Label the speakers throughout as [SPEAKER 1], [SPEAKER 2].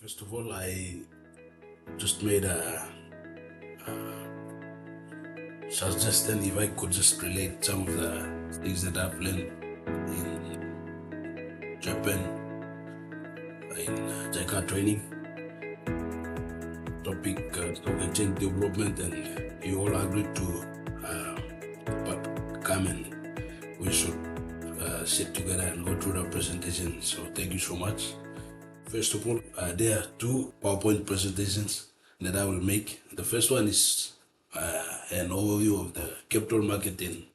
[SPEAKER 1] First of all, I just made a suggestion if I could just relate some of the things that I've learned in Japan in JICA training, topic stock exchange development, and you all agreed to come and we should sit together and go through the presentation. So thank you so much. First of all, there are two PowerPoint presentations that I will make. The first one is an overview of the capital market in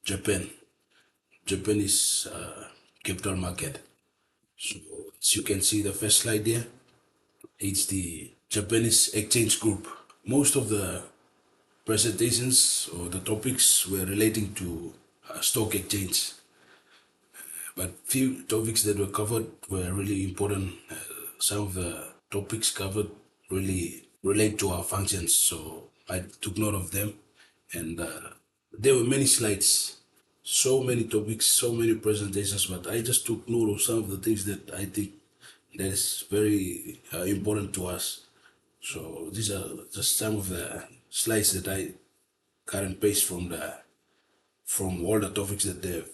[SPEAKER 1] Japan. Japan is capital market. So as you can see, the first slide there, it's the Japanese exchange group. Most of the presentations or the topics were relating to stock exchange, but few topics that were covered were really important. Some of the topics covered really relate to our functions, so I took note of them, and there were many slides, so many topics, so many presentations, but I just took note of some of the things that I think that is very important to us. So these are just some of the slides that I cut and paste from all the topics that they've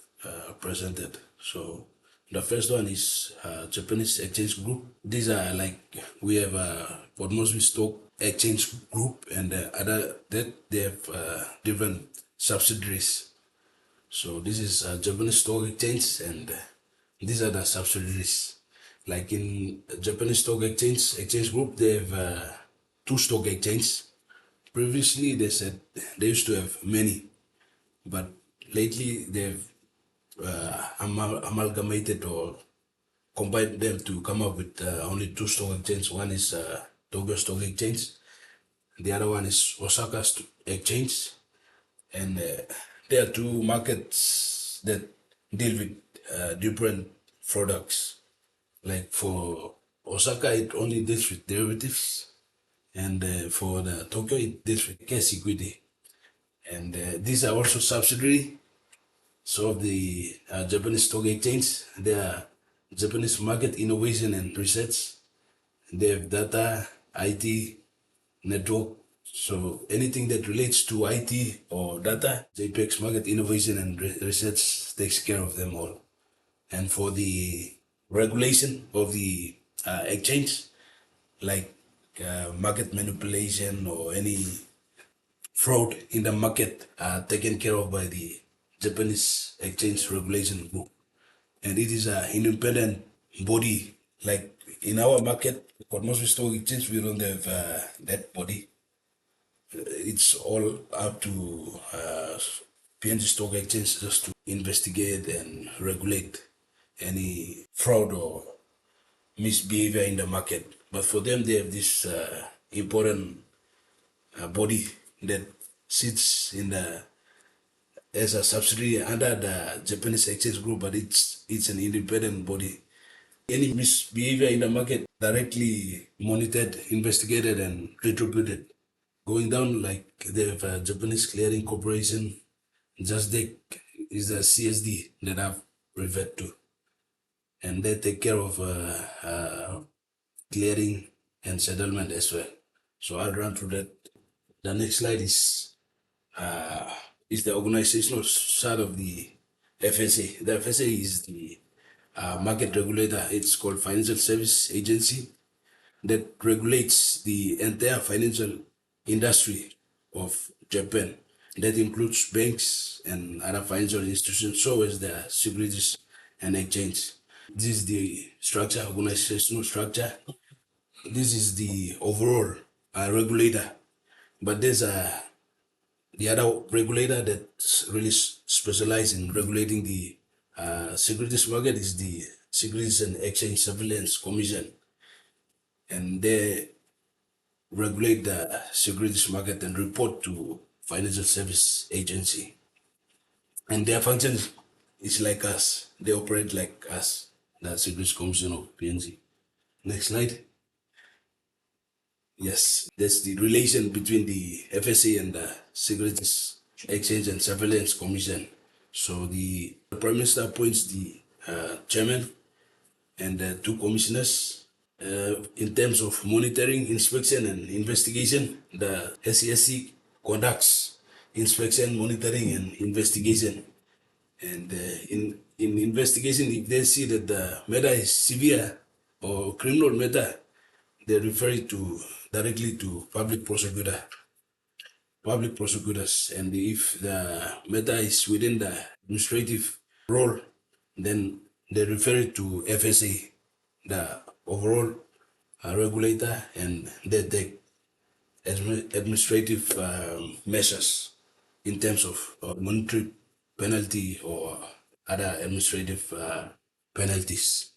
[SPEAKER 1] presented. So the first one is Japanese exchange group. These are like, we have Port Moresby Stock Exchange Group, and other that they have different subsidiaries. So this is Japanese Stock Exchange, and these are the subsidiaries. Like in Japanese Stock Exchange Group, they have two stock exchanges. Previously, they said they used to have many, but lately they've amalgamated or combined them to come up with only two stock exchanges. One is Tokyo Stock Exchange, the other one is Osaka Stock Exchange, and there are two markets that deal with different products. Like for Osaka, it only deals with derivatives, and for the Tokyo, it deals with cash equity. And these are also subsidiary. So the Japanese Stock Exchange, they are Japanese Market Innovation and Research. They have data, IT, network. So anything that relates to IT or data, JPEX Market Innovation and Research takes care of them all. And for the regulation of the exchange, like market manipulation or any fraud in the market, are taken care of by the Japanese Exchange Regulation Group. And it is an independent body. Like in our market, Port Moresby Stock Exchange, we don't have that body. It's all up to PNG Stock Exchange just to investigate and regulate any fraud or misbehavior in the market. But for them, they have this important body that sits in the as a subsidiary under the Japanese Exchange Group, but it's an independent body. Any misbehavior in the market directly monitored, investigated, and retributed. Going down, like they have a Japanese Clearing Corporation, JASDEC is the CSD that I've referred to, and they take care of clearing and settlement as well. So I'll run through that. The next slide is the organizational side of the FSA. The FSA is the market regulator. It's called Financial Service Agency that regulates the entire financial industry of Japan. That includes banks and other financial institutions, so as the securities and exchange. This is the structure, organizational structure. This is the overall regulator, but there's the other regulator that's really specialized in regulating the securities market is the Securities and Exchange Surveillance Commission, and they regulate the securities market and report to Financial Service Agency. And their function is like us. They operate like us, the Securities Commission of PNG. Next slide. Yes, that's the relation between the FSA and the Securities Exchange and Surveillance Commission. So the Prime Minister appoints the chairman and the two commissioners, In terms of monitoring, inspection, and investigation, the SESC conducts inspection, monitoring, and investigation. And in investigation, if they see that the matter is severe or criminal matter, they refer it to directly to public prosecutors. And if the matter is within the administrative role, then they refer it to FSA, the overall regulator, and they take administrative measures in terms of monetary penalty or other administrative penalties.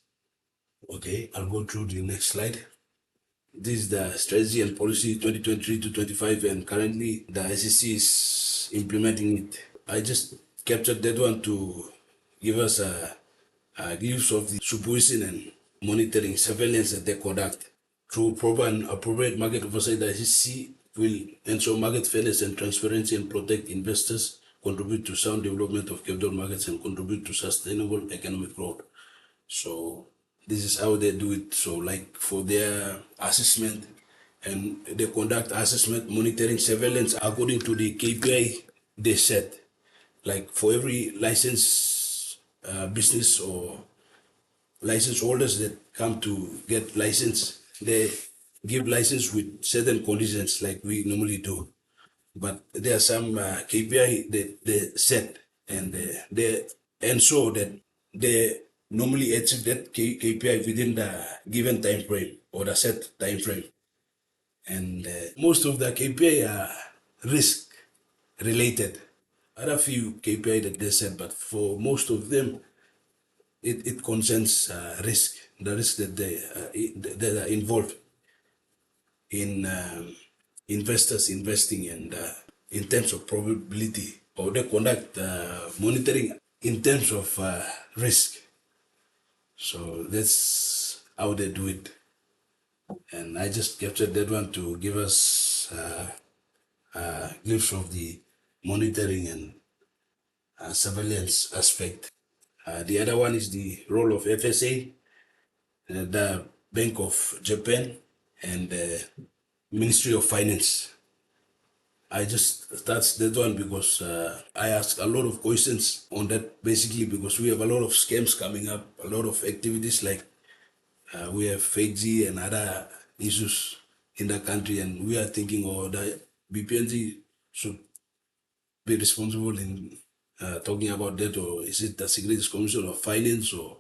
[SPEAKER 1] Okay, I'll go through the next slide. This is the strategy and policy 2023 to 25, and currently the SEC is implementing it. I just captured that one to give us a glimpse of the supervision and monitoring surveillance that they conduct. Through proper and appropriate market oversight, the SEC will ensure market fairness and transparency and protect investors, contribute to sound development of capital markets, and contribute to sustainable economic growth. So this is how they do it. So like for their assessment, and they conduct assessment, monitoring, surveillance according to the KPI they set. Like for every license business or license holders that come to get license, they give license with certain conditions like we normally do. But there are some KPI that they set, and they ensure that they normally achieve that KPI within the given time frame or the set time frame. And most of the KPI are risk related. There are a few KPI that they set, but for most of them, it concerns risk, the risk that that are involved in investors investing, and in terms of probability, or they conduct monitoring in terms of risk. So that's how they do it. And I just captured that one to give us a glimpse of the monitoring and surveillance aspect. The other one is the role of FSA, the Bank of Japan, and the Ministry of Finance. I just started that one because I ask a lot of questions on that, basically because we have a lot of scams coming up, a lot of activities like we have fake G and other issues in the country, and we are thinking, oh, the BPNG should be responsible in talking about that, or is it the Securities Commission of Finance? Or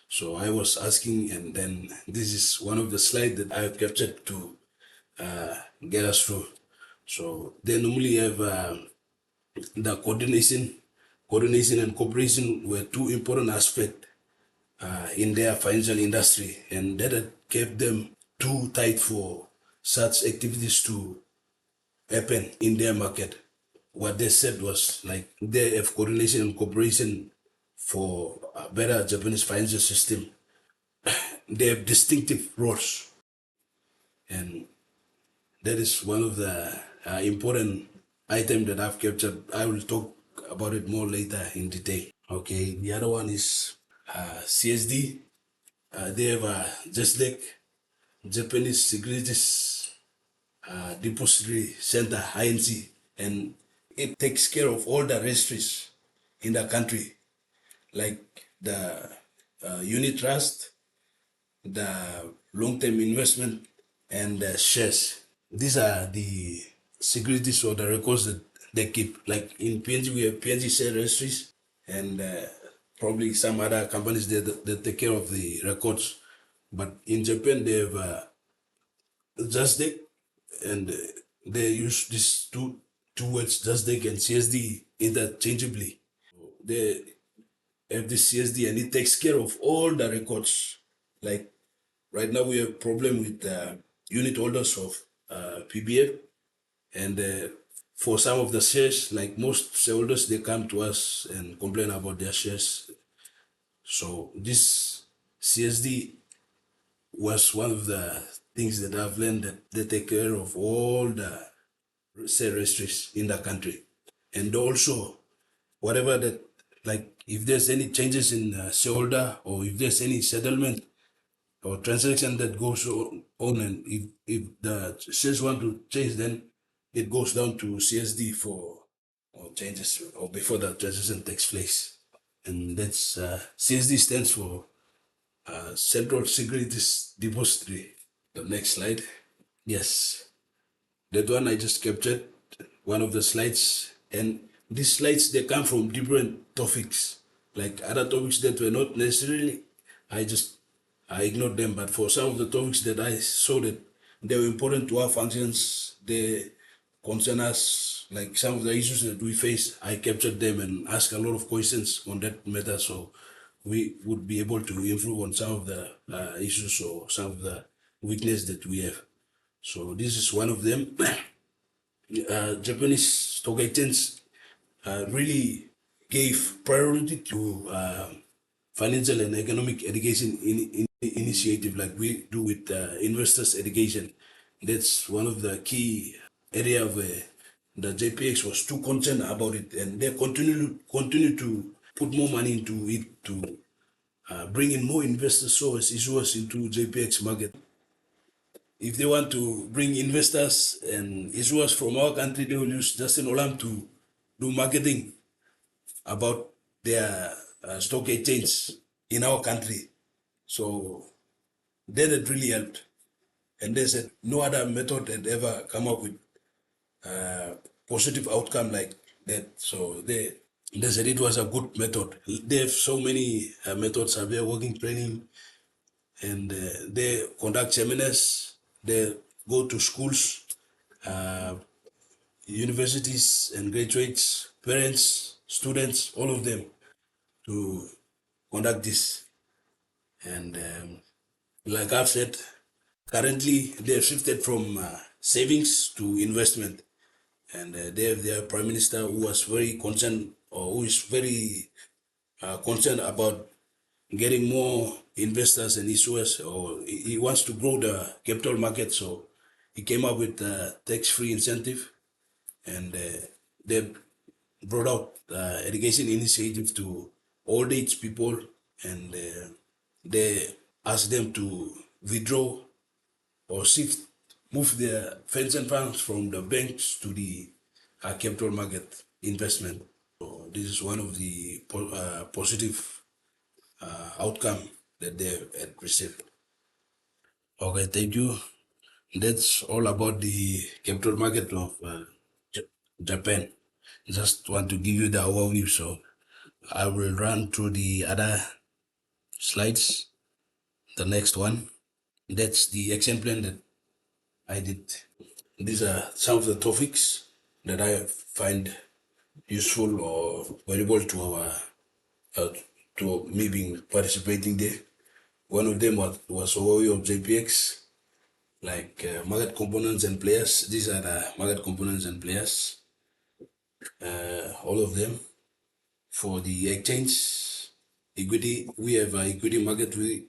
[SPEAKER 1] so I was asking, and then this is one of the slides that I have captured to get us through. So they normally have the coordination and cooperation were two important aspects in their financial industry, and that kept them too tight for such activities to happen in their market. What they said was like they have coordination and cooperation for a better Japanese financial system. They have distinctive roles, and that is one of the important items that I've captured. I will talk about it more later in detail. Okay, the other one is CSD. They have a just like Japanese Securities Depository Center, INC, and it takes care of all the registries in the country, like the unit trust, the long-term investment, and the shares. These are the securities or the records that they keep. Like in PNG, we have PNG share registries, and probably some other companies that take care of the records. But in Japan, they have JustDeck, and they use these two words, JustDeck and CSD, interchangeably. They have this CSD, and it takes care of all the records. Like right now, we have problem with unit holders of PBF, and for some of the shares, like most shareholders, they come to us and complain about their shares. So this CSD was one of the things that I've learned, that they take care of all the share registries in the country. And also, whatever that, like if there's any changes in shareholder, or if there's any settlement, or transaction that goes on, and if the sales want to change, then it goes down to CSD for or changes or before the transaction takes place. And that's CSD stands for Central Securities Depository. The next slide. Yes, that one I just captured one of the slides, and these slides they come from different topics, like other topics that were not necessarily. I ignored them, but for some of the topics that I saw that they were important to our functions, they concern us, like some of the issues that we face. I captured them and asked a lot of questions on that matter, so we would be able to improve on some of the issues or some of the weakness that we have. So this is one of them. Japanese stock exchange really gave priority to financial and economic education in initiative like we do with investors education. That's one of the key area where the JPX was too concerned about it, and they continue to put more money into it to bring in more investors, so as issuers into JPX market. If they want to bring investors and issuers from our country, they will use Justin Olam to do marketing about their stock exchange in our country. So that had really helped. And they said no other method had ever come up with positive outcome like that. So they said it was a good method. They have so many methods, severe working training, and they conduct seminars. They go to schools, uh, universities and graduates, parents, students, all of them to conduct this. And like I've said, currently they have shifted from savings to investment. And they have their prime minister who was very concerned, or who is very concerned about getting more investors and issuers, or he wants to grow the capital market. So he came up with a tax-free incentive, and they brought out education initiative to old age people, and they asked them to withdraw or shift, move their pension funds from the banks to the capital market investment. So this is one of the positive outcome that they had received. Okay, thank you. That's all about the capital market of Japan. Just want to give you the overview, so I will run through the other slides. The next one, that's the action plan that I did. These are some of the topics that I find useful or valuable to our to me being participating there. One of them was overview of JPX, like market components and players. These are the market components and players, all of them. For the exchange, equity, we have an equity market. We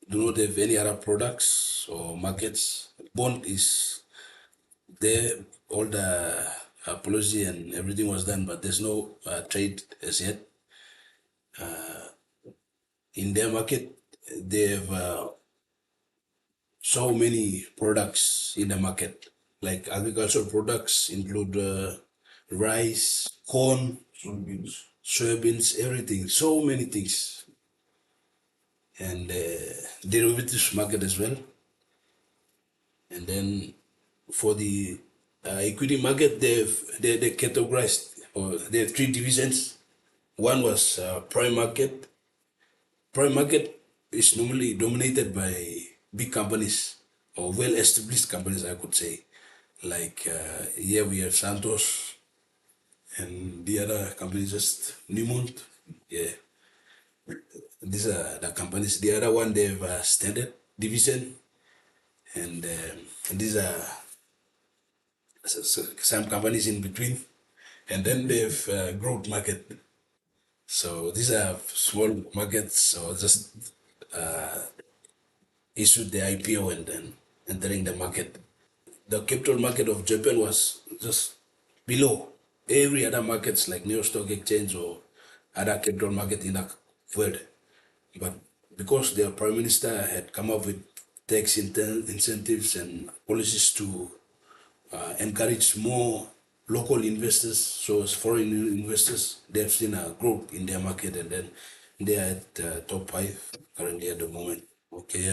[SPEAKER 1] do not have any other products or markets. Bond is there, all the policy and everything was done, but there's no trade as yet. In their market, they have so many products in the market, like agricultural products include rice, corn, soybeans, everything, so many things. And derivatives market as well. And then for the equity market, they categorized, or they have three divisions. One was prime market. Prime market is normally dominated by big companies or well-established companies, I could say. Like here we have Santos, and the other company is just Newmont. Yeah, these are the companies. The other one, they have a standard division, and these are some companies in between. And then they have growth market. So these are small markets, or just issued the IPO and then entering the market. The capital market of Japan was just below every other markets like New York Stock Exchange or other capital market in the world. But because their prime minister had come up with tax incentives and policies to encourage more local investors. So as foreign investors, they have seen a growth in their market, and then they are at top five currently at the moment. Okay,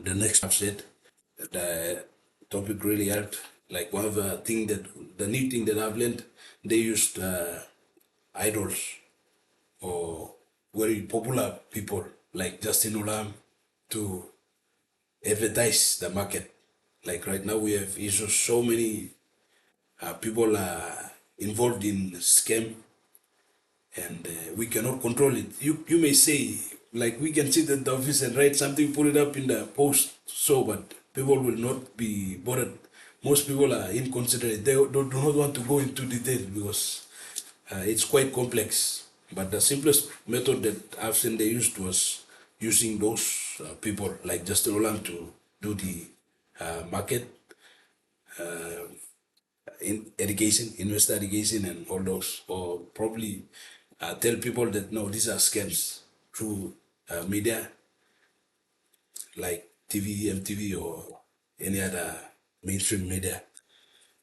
[SPEAKER 1] the next I've said the topic really helped. Like one of the new thing that I've learned, they used idols or very popular people like Justin Ulam to advertise the market. Like right now, we have issues. So many people are involved in scam, and we cannot control it. You may say like we can sit at the office and write something, put it up in the post. So, but people will not be bothered. Most people are inconsiderate. They do not want to go into detail because it's quite complex. But the simplest method that I've seen they used was using those people like Justin Olam to do the market in education, investor education, and all those, or probably tell people that no, these are scams through media like TV, MTV, or any other mainstream media.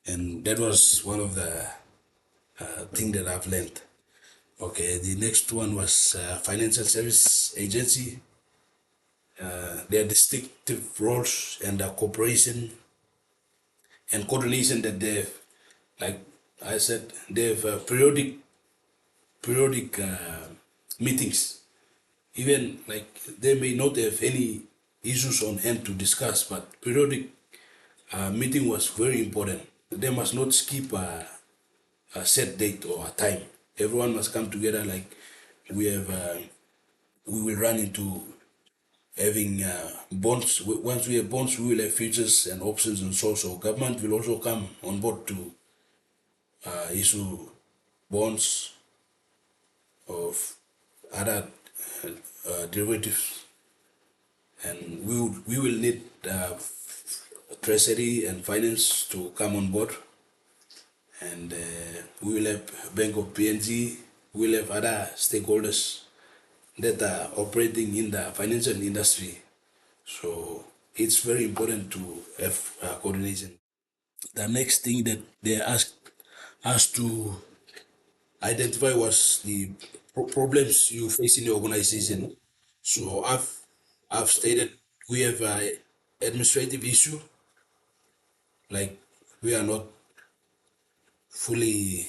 [SPEAKER 1] And that was one of the thing that I've learned. Okay, the next one was financial service agency. Their distinctive roles and the cooperation and coordination that they have. Like I said, they have periodic meetings. Even like they may not have any issues on hand to discuss, but periodic meeting was very important. They must not skip a set date or a time. Everyone must come together. Like we have, we will run into having bonds. Once we have bonds, we will have futures and options and so. So government will also come on board to issue bonds of other derivatives, and we will need treasury and finance to come on board, and we will have Bank of PNG, we will have other stakeholders that are operating in the financial industry. So it's very important to have coordination. The next thing that they asked us to identify was the problems you face in your organization. So I've stated we have a administrative issue, like we are not fully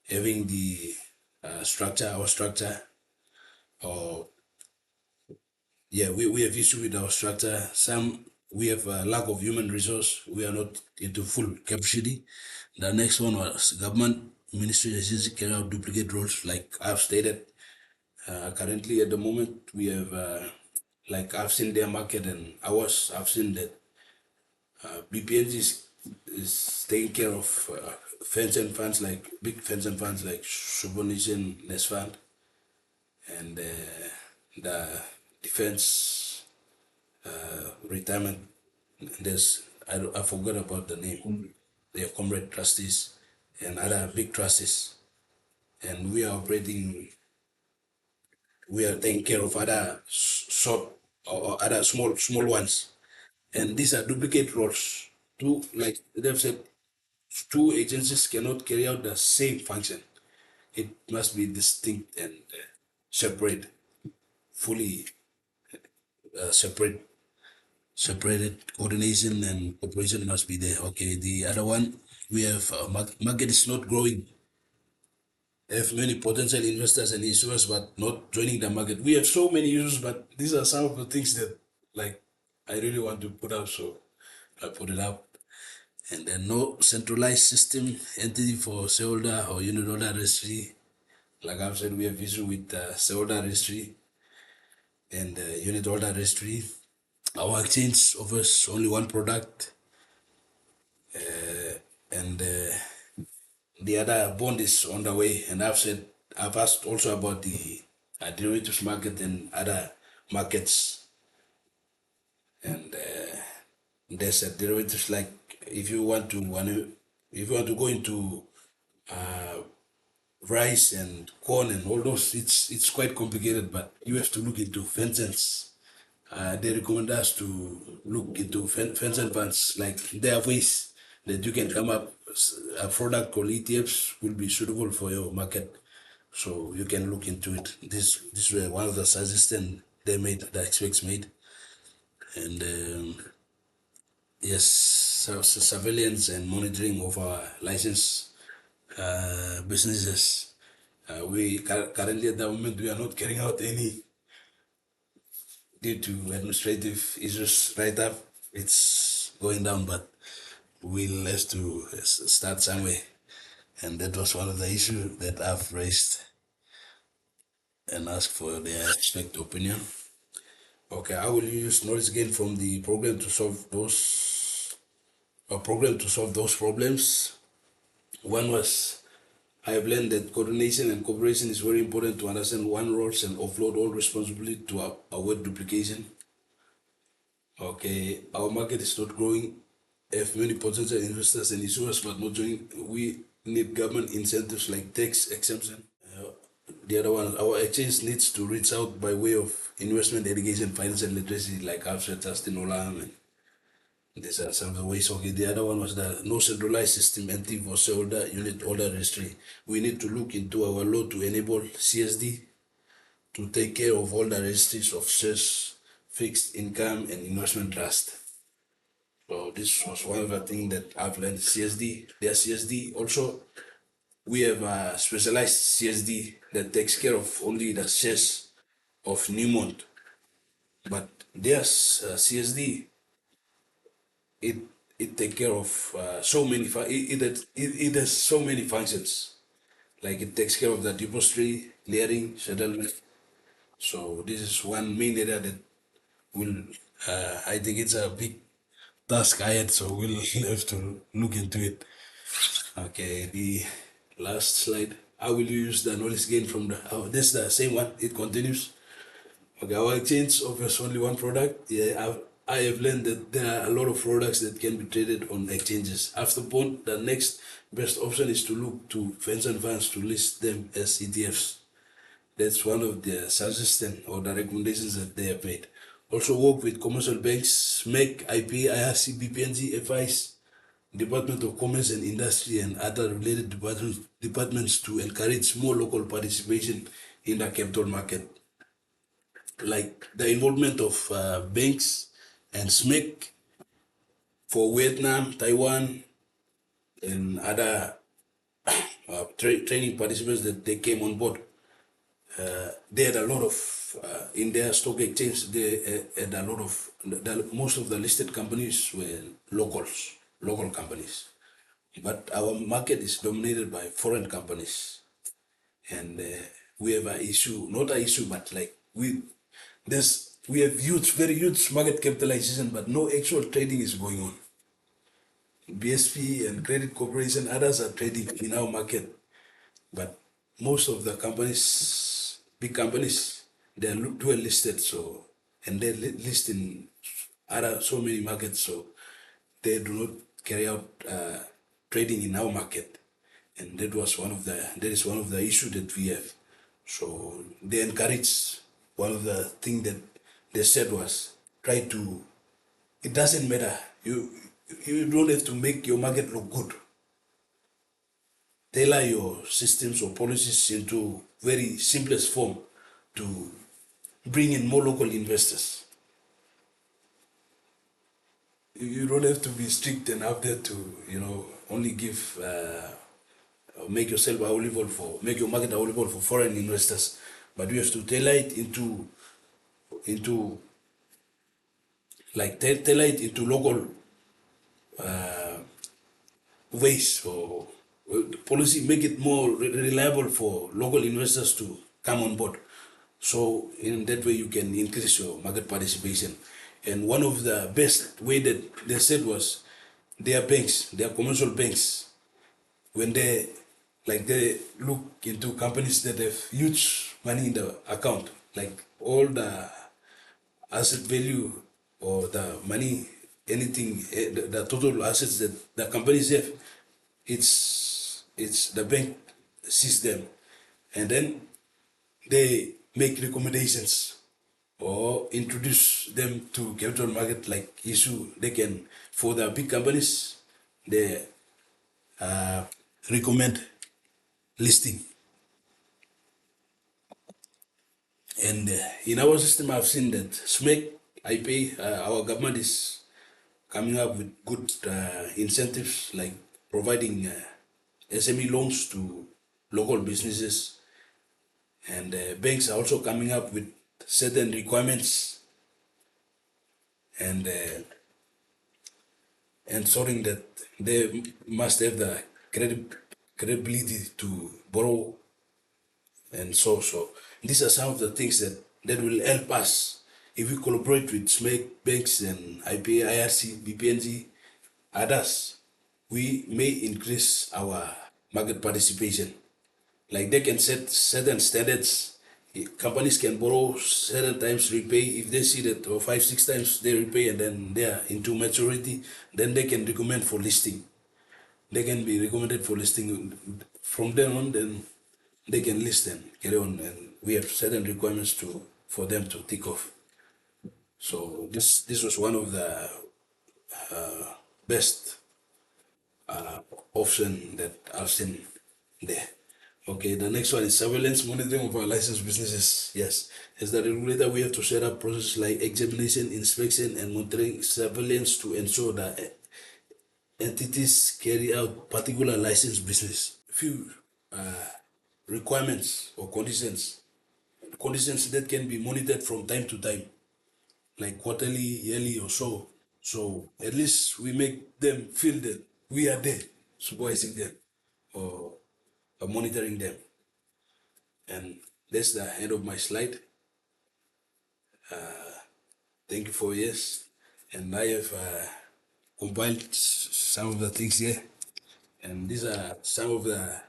[SPEAKER 1] having the structure, or yeah, we have issue with our structure. Some we have a lack of human resource. We are not into full capacity. The next one was government ministry agency carry out duplicate roles, like I've stated. Currently, at the moment, we have like I've seen their market, and I've seen that BPNG is taking care of pension funds, like big pension funds like Subordination Nest Fund, and the defense retirement. I forgot about the name. They are comrade trustees and other big trustees, and we are operating. We are taking care of other short or other small ones, and these are duplicate roles. Two, like they've said, two agencies cannot carry out the same function. It must be distinct and separate, fully separated. Coordination and cooperation must be there. Okay, the other one, we have market is not growing. Have many potential investors and issuers, but not joining the market. We have so many issues, but these are some of the things that, like, I really want to put up. So I put it up. And then no centralized system entity for shareholder or unit holder registry. Like I've said, we have issue with shareholder registry and unit holder registry. Our exchange offers only one product, and the other bond is on the way. And I've asked also about the derivatives market and other markets, and there's a derivatives, like if you want to go into rice and corn and all those, it's quite complicated, but you have to look into fences. They recommend us to look into fence and funds. Like there are ways that you can come up. A product called ETFs will be suitable for your market, so you can look into it. This were one of the suggestions they made, the experts made, and yes, surveillance and monitoring of our license businesses. We currently at the moment we are not carrying out any due to administrative issues right up. It's going down, but we'll have to start somewhere. And that was one of the issues that I've raised and asked for their expert opinion. Okay, I will use knowledge gain from the program to solve those problems. One was I have learned that coordination and cooperation is very important to understand one roles and offload all responsibility to avoid duplication. Okay, our market is not growing. Have many potential investors and issuers, but not joining. We need government incentives like tax exemption. The other one, our exchange needs to reach out by way of investment education, financial literacy, like I've said, Justin Olam, and these are some of the ways. Okay, the other one was the no centralized system, NT for shareholder unit order registry. We need to look into our law to enable CSD to take care of all the registries of shares, fixed income, and investment trust. So this was one of the things that I've learned. CSD, their CSD also, we have a specialized CSD that takes care of only the shares of Newmont. But their CSD, it it take care of so many, it has so many functions. Like it takes care of the depository, clearing, settlement. So this is one main area that will, I think it's a big task ahead, so we'll have to look into it. Okay, the last slide. I will use the knowledge gain from the, this is the same one, it continues. Okay, our exchange offers only one product. Yeah, I have learned that there are a lot of products that can be traded on exchanges. After bond, the next best option is to look to pension funds to list them as ETFs. That's one of the suggestions or the recommendations that they have made. Also work with commercial banks, make IP, IRC, BPNG, FIs, Department of Commerce and Industry and other related departments to encourage more local participation in the capital market. Like the involvement of banks and SMEC for Vietnam, Taiwan, and other training participants that they came on board. They had a lot of, in their stock exchange, they had a lot of, most of the listed companies were local companies. But our market is dominated by foreign companies. And we have an issue, not an issue, but like we have very huge market capitalization, but no actual trading is going on. BSP and Credit Corporation, others are trading in our market, but most of the companies, big companies, they are dual listed, so, and they list in other so many markets, so they do not carry out trading in our market, and that is one of the issues that we have. So they encourage, one of the things that they said was try to, it doesn't matter, you don't have to make your market look good. Tailor your systems or policies into very simplest form to bring in more local investors. You don't have to be strict and out there to, only give, make yourself available make your market available for foreign investors, but you have to tailor it into local ways or policy, make it more reliable for local investors to come on board. So in that way you can increase your market participation. And one of the best way that they said was their commercial banks, when they look into companies that have huge money in the account, like all the asset value or the money, anything, the total assets that the companies have, it's the bank sees them, and then they make recommendations or introduce them to capital market like issue. They can, for the big companies, they recommend listing. And in our system, I've seen that SMEC, I pay, our government is coming up with good incentives like providing SME loans to local businesses, and banks are also coming up with certain requirements and ensuring that they must have the credibility to borrow, and so these are some of the things that will help us if we collaborate with SMEC banks and IPA, IRC, BPNG, others. We may increase our market participation. Like they can set certain standards. Companies can borrow certain times, repay. If they see that or 5, 6 times they repay and then they are into maturity, then they can recommend for listing. They can be recommended for listing. From then on, then they can list and carry on. And we have certain requirements to for them to tick off. So this was one of the best option that I've seen there. Okay, the next one is surveillance monitoring of our licensed businesses. Yes, as the regulator, we have to set up processes like examination, inspection, and monitoring surveillance to ensure that entities carry out particular licensed business. Few requirements or conditions that can be monitored from time to time, like quarterly, yearly, or so. So at least we make them feel that we are there, supervising them or monitoring them. And that's the end of my slide. Thank you for yes. And I have compiled some of the things here. And these are some of the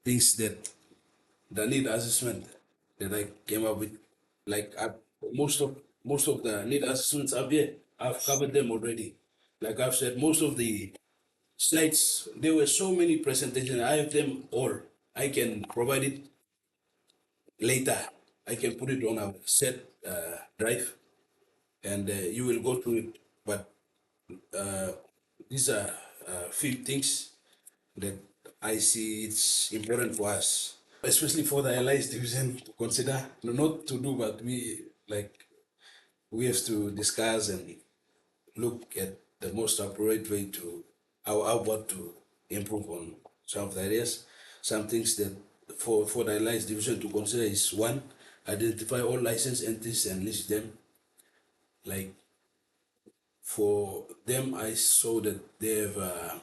[SPEAKER 1] things that the need assessment that I came up with. Like most of the need assessments up here, I've covered them already. Like I've said, most of the slides, there were so many presentations. I have them all. I can provide it later. I can put it on a set drive, and you will go through it. But uh, these are few things that I see it's important for us, especially for the allies division to consider, not to do, but we have to discuss and look at the most appropriate way to how about to improve on some of the areas. Some things that for the allies division to consider is one, identify all licensed entities and list them. Like for them, I saw that they have a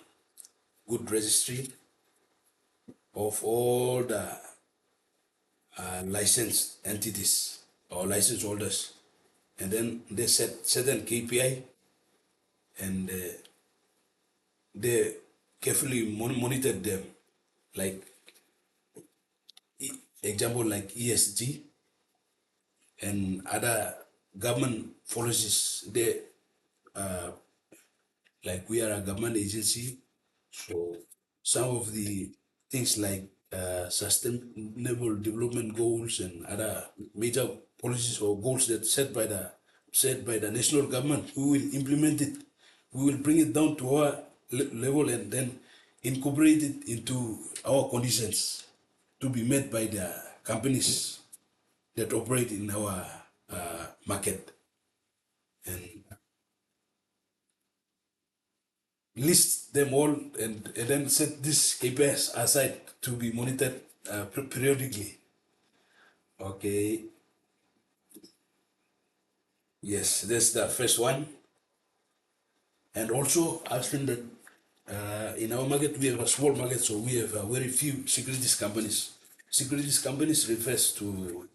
[SPEAKER 1] good registry of all the licensed entities or license holders, and then they set certain KPI, and they carefully monitored them, like example like ESG and other government policies. They like we are a government agency, so some of the things like sustainable development goals and other major policies or goals that set by the national government, we will implement it. We will bring it down to our level and then incorporate it into our conditions to be met by the companies that operate in our market, and list them all, and then set this KPIs aside to be monitored periodically. Okay, yes, that's the first one. And also, I've seen that in our market, we have a small market, so we have very few securities companies. Securities companies refers to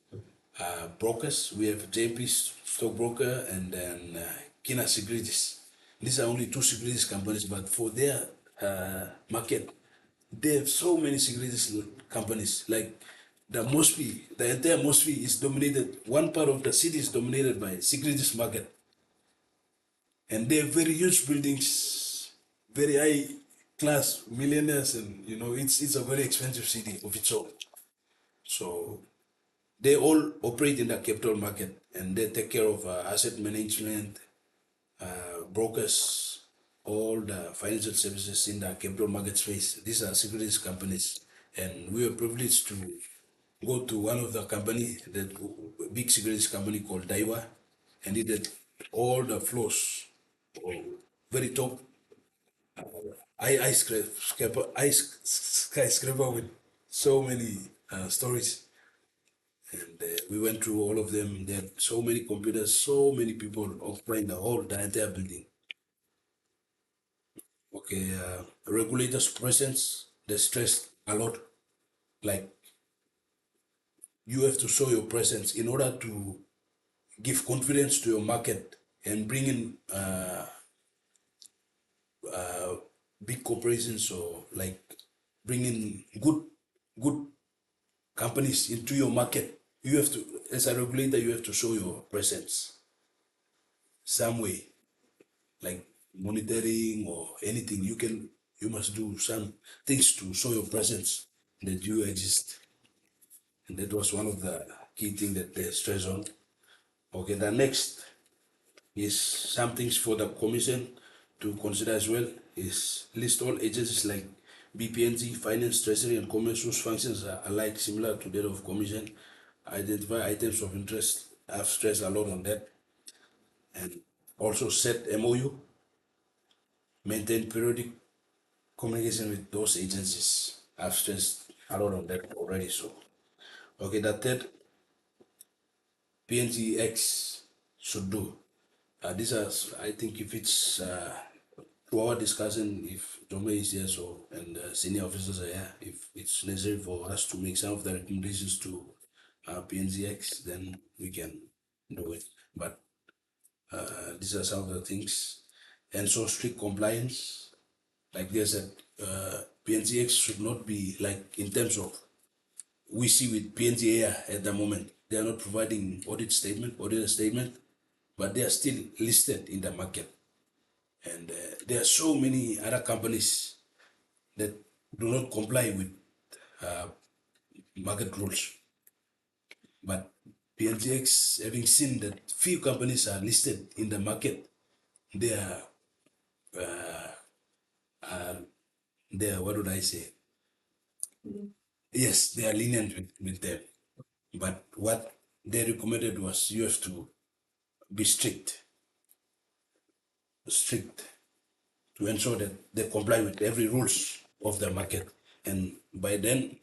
[SPEAKER 1] brokers. We have JP stockbroker and then Kina Securities. These are only two securities companies, but for their market, they have so many securities companies. Like the entire Mosby is dominated. One part of the city is dominated by securities market, and they have very huge buildings, very high class millionaires, and it's a very expensive city of its own. So they all operate in the capital market, and they take care of asset management, brokers, all the financial services in the capital market space. These are securities companies, and we were privileged to go to one of the company, that big securities company called Daiwa, and he did all the floors, oh, very top skyscraper with so many stories. And we went through all of them. There are so many computers, so many people occupying the entire building. Okay, regulators' presence, they stressed a lot. Like, you have to show your presence in order to give confidence to your market and bring in big corporations, or like bring in good companies into your market. You have to, as a regulator, you have to show your presence some way, like monitoring or anything. You must do some things to show your presence that you exist. And that was one of the key things that they stress on. Okay, the next is some things for the commission to consider as well, is list all agencies like BPNG, Finance, Treasury, and Commerce whose functions are alike, similar to that of commission. Identify items of interest. I've stressed a lot on that. And also set MOU, maintain periodic communication with those agencies. I've stressed a lot on that already. So, okay, the third PNGX should do. These are, I think, if it's to our discussion, if Jome is here, so, and senior officers are here, if it's necessary for us to make some of the recommendations to PNGX, then we can do it. But these are some of the things. And so strict compliance, like they said, PNGX should not be like in terms of we see with PNGA at the moment. They are not providing auditor statement, but they are still listed in the market. And there are so many other companies that do not comply with market rules. But PNGX, having seen that few companies are listed in the market, they are, what would I say? Yes, they are lenient with them. But what they recommended was you have to be strict to ensure that they comply with every rules of the market. And by then,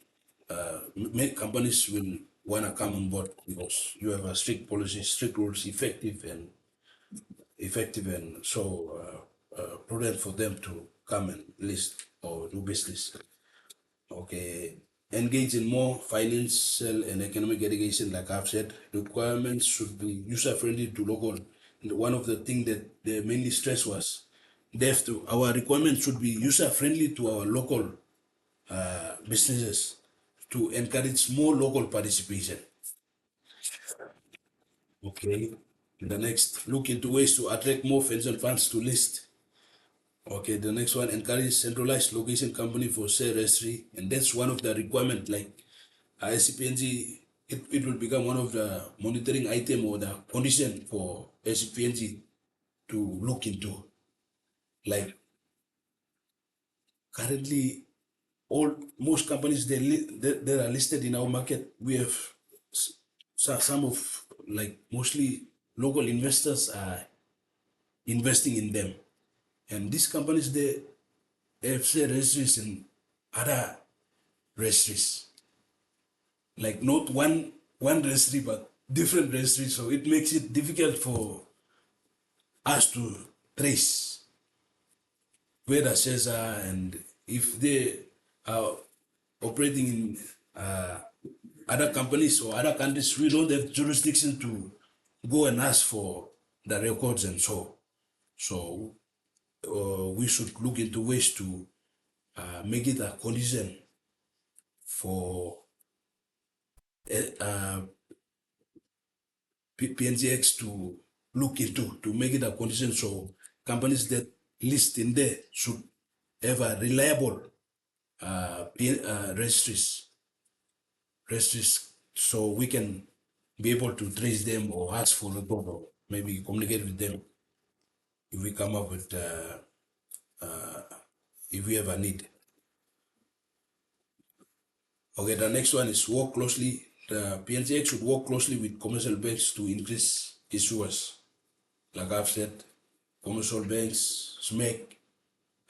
[SPEAKER 1] many companies will want to come on board because you have a strict policy, strict rules, effective and so prudent for them to come and list or do business. Okay. Engage in more financial and economic education, like I've said. Requirements should be user friendly to local. And one of the things that they mainly stress was our requirements should be user friendly to our local businesses to encourage more local participation. Okay. The next, look into ways to attract more pension funds to list. Okay, the next one, encourage centralized location company for share registry, and that's one of the requirement. Like SCPNG, it will become one of the monitoring item or the condition for SCPNG to look into. Like currently, most companies that are listed in our market, we have some of, like, mostly local investors are investing in them, and these companies, they have share registries in other registries, like not one registry but different registries. So it makes it difficult for us to trace where the shares are, and if they are operating in other companies or other countries, we don't have jurisdiction to go and ask for the records and so. So we should look into ways to make it a condition for uh, PNGX to look into, to make it a condition, so companies that list in there should have a reliable registries, so we can be able to trace them or ask for report or maybe communicate with them if we come up with if we have a need. Okay, the next one is work closely. The PNCX should work closely with commercial banks to increase issuers. Like I've said, commercial banks, SMEC,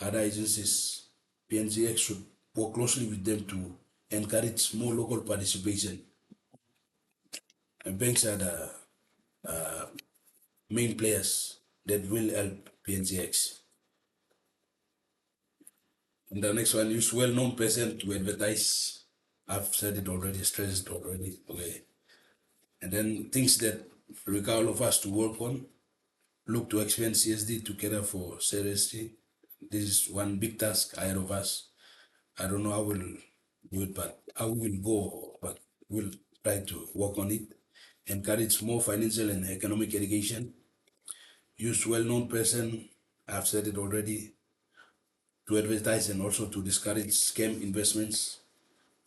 [SPEAKER 1] other agencies, PNCX should work closely with them to encourage more local participation. And banks are the main players that will help PNCX. And the next one, use well-known person to advertise. I've said it already, stressed it already. Okay. And then things that require all of us to work on, look to expand CSD together for seriously. This is one big task ahead of us. I don't know how we'll do it, but how we will go, but we'll try to work on it. Encourage more financial and economic education. Use well-known person, I've said it already, to advertise and also to discourage scam investments.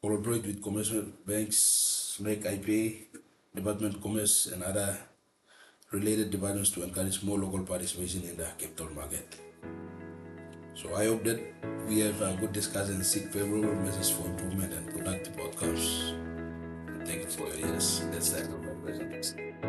[SPEAKER 1] Collaborate with commercial banks like IPA, Department of Commerce, and other related departments to encourage more local participation in the capital market. So I hope that we have a good discussion and seek favorable measures for improvement and productive outcomes. Thank you for your ears. That's the end of my presentation.